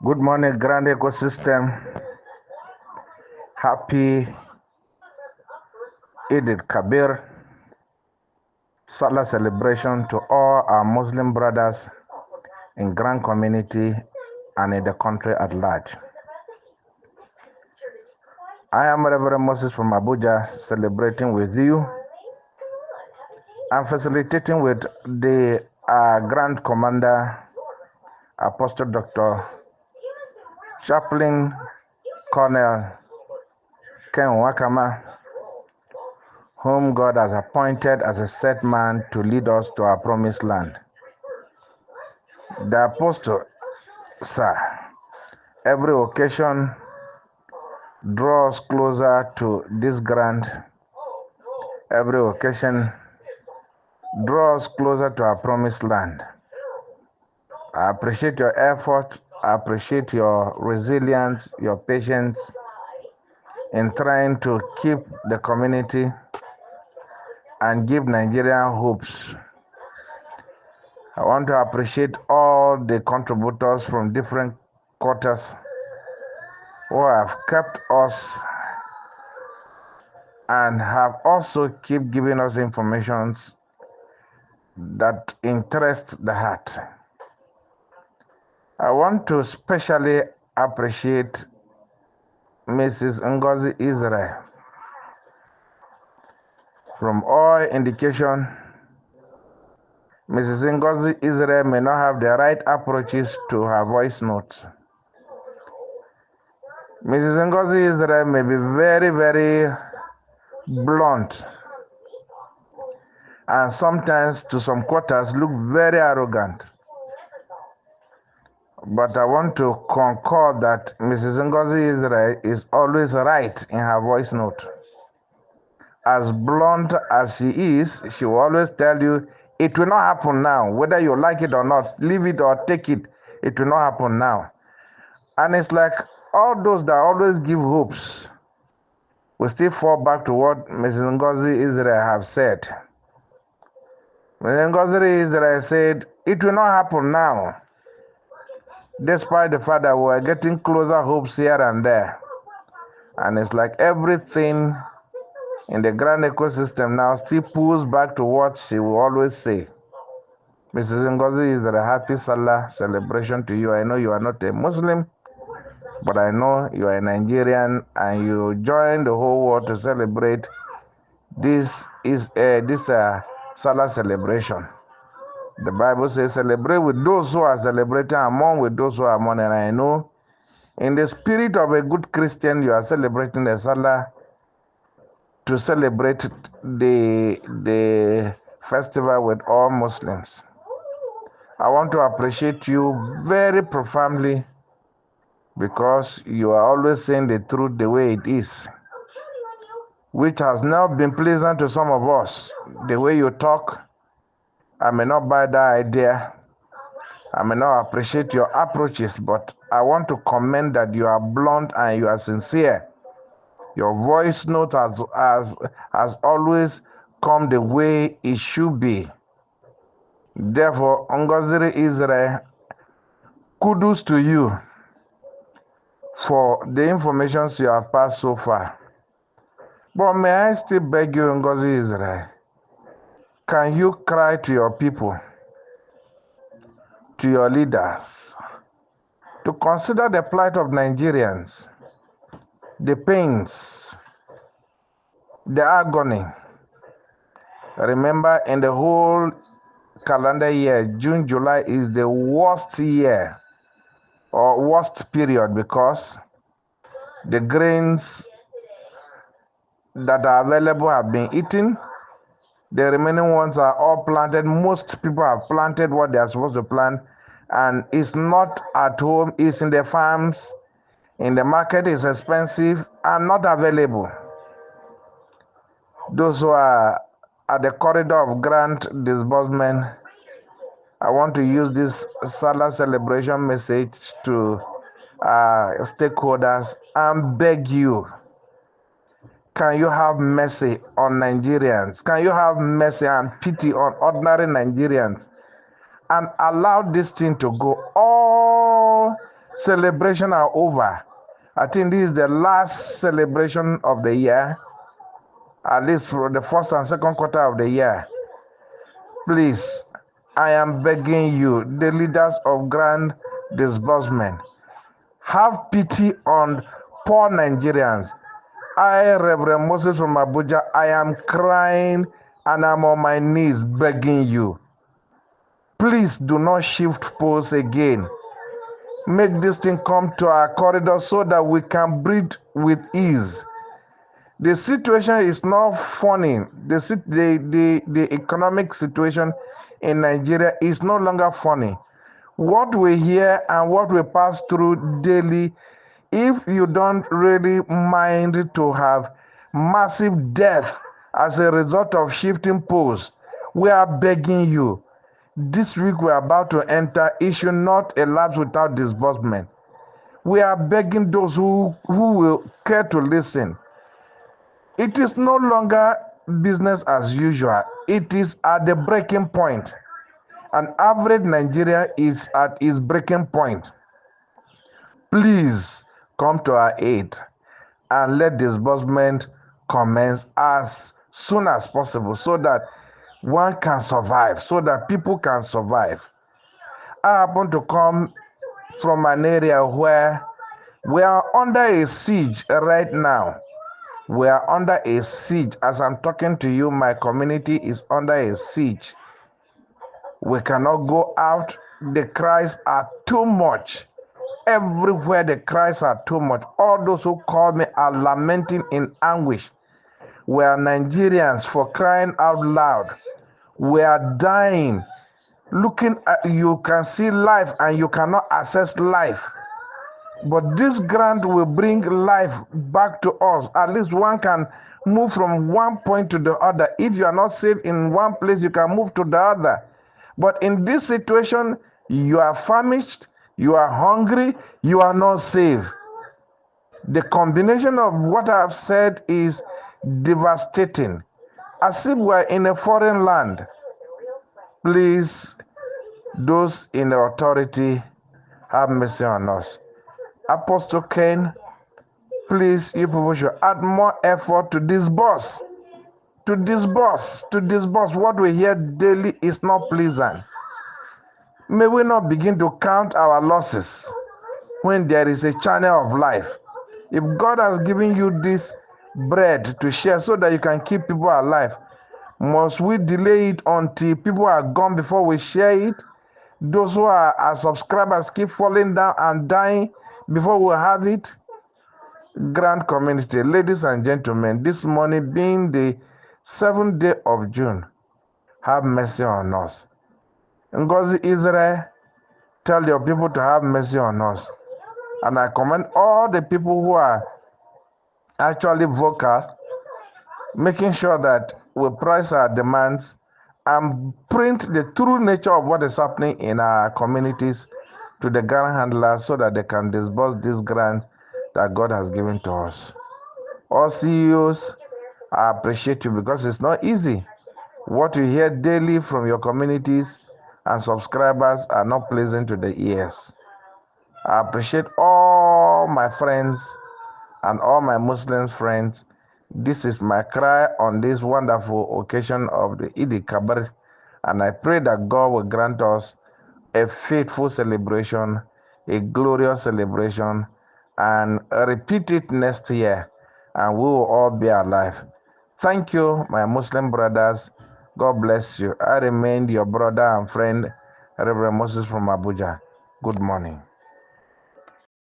Good morning, Grand Ecosystem. Happy Eid al-Kabir, Salah celebration to all our Muslim brothers in Grand Community and in the country at large. I am Reverend Moses from Abuja, celebrating with you and facilitating with the Grand Commander, Apostle Dr. Chaplain Colonel Ken Wakama, whom God has appointed as a set man to lead us to our promised land. The apostle, sir, every occasion draws closer to this grant. Every occasion draws closer to our promised land. I appreciate your effort. I appreciate your resilience, your patience in trying to keep the community and give Nigerian hopes. I want to appreciate all the contributors from different quarters who have kept us and have also keep giving us information that interest the heart. I want to especially appreciate Mrs. Ngozi Israel. From all indication, Mrs. Ngozi Israel may not have the right approaches to her voice notes. Mrs. Ngozi Israel may be very, very blunt and sometimes to some quarters look very arrogant. But I want to concur that Mrs. Ngozi Israel is always right in her voice note. As blunt as she is, she will always tell you, it will not happen now. Whether you like it or not, leave it or take it, it will not happen now. And it's like all those that always give hopes will still fall back to what Mrs. Ngozi Israel have said. Mrs. Ngozi Israel said, it will not happen now, despite the fact that we're getting closer hopes here and there. And it's like everything in the grand ecosystem now still pulls back to what she will always say. Mrs. Ngozi is a happy Salah celebration to you. I know you are not a Muslim, but I know you are a Nigerian and you join the whole world to celebrate this Salah celebration. The Bible says, celebrate with those who are celebrating and mourn with those who are mourning. And I know in the spirit of a good Christian, you are celebrating the Salah to celebrate the festival with all Muslims. I want to appreciate you very profoundly because you are always saying the truth the way it is, which has now been pleasant to some of us. The way you talk, I may not buy that idea. I may not appreciate your approaches, but I want to commend that you are blunt and you are sincere. Your voice note has always come the way it should be. Therefore, Ngozi Israel, kudos to you for the information you have passed so far. But may I still beg you, Ngozi Israel, can you cry to your people, to your leaders, to consider the plight of Nigerians, the pains, the agony? Remember, in the whole calendar year, June, July is the worst year or worst period because the grains that are available have been eaten. The remaining ones are all planted. Most people have planted what they are supposed to plant, and it's not at home, it's in the farms, in the market, it's expensive and not available. Those who are at the corridor of grant disbursement, I want to use this Salah celebration message to stakeholders and beg you, can you have mercy on Nigerians? Can you have mercy and pity on ordinary Nigerians and allow this thing to go? All celebration are over. I think this is the last celebration of the year, at least for the first and second quarter of the year. Please, I am begging you, the leaders of grand disbursement, have pity on poor Nigerians. I, Reverend Moses from Abuja, I am crying and I'm on my knees begging you. Please do not shift posts again. Make this thing come to our corridor so that we can breathe with ease. The situation is not funny. The economic situation in Nigeria is no longer funny. What we hear and what we pass through daily, if you don't really mind to have massive death as a result of shifting posts, we are begging you. This week we are about to enter, it should not elapse without disbursement. We are begging those who will care to listen. It is no longer business as usual. It is at the breaking point. An average Nigeria is at its breaking point. Please come to our aid and let disbursement commence as soon as possible so that one can survive, so that people can survive. I happen to come from an area where we are under a siege right now. We are under a siege. As I'm talking to you, my community is under a siege. We cannot go out. The cries are too much. Everywhere the cries are too much. All those who call me are lamenting in anguish. We are Nigerians, for crying out loud. We are dying. Looking at, you can see life and you cannot access life. But this grant will bring life back to us. At least one can move from one point to the other. If you are not safe in one place, you can move to the other. But in this situation, you are famished, you are hungry, you are not safe. The combination of what I have said is devastating. As if we are in a foreign land. Please, those in the authority, have mercy on us. Apostle Cain, please, you people should add more effort to disburse. To disburse. What we hear daily is not pleasant. May we not begin to count our losses when there is a channel of life. If God has given you this bread to share so that you can keep people alive, must we delay it until people are gone before we share it? Those who are our subscribers keep falling down and dying before we have it? Grand community, ladies and gentlemen, this morning being the 7th day of June, have mercy on us. Ngozi Israel, tell your people to have mercy on us. And I commend all the people who are actually vocal, making sure that we price our demands and print the true nature of what is happening in our communities to the grant handlers so that they can disburse this grant that God has given to us. All CEOs, I appreciate you because it's not easy. What you hear daily from your communities and subscribers are not pleasant to the ears. I appreciate all my friends and all my Muslim friends. This is my cry on this wonderful occasion of the Eid al-Kabir, and I pray that God will grant us a faithful celebration, a glorious celebration, and repeat it next year, and we will all be alive. Thank you, my Muslim brothers. God bless you. I remain your brother and friend, Reverend Moses from Abuja. Good morning.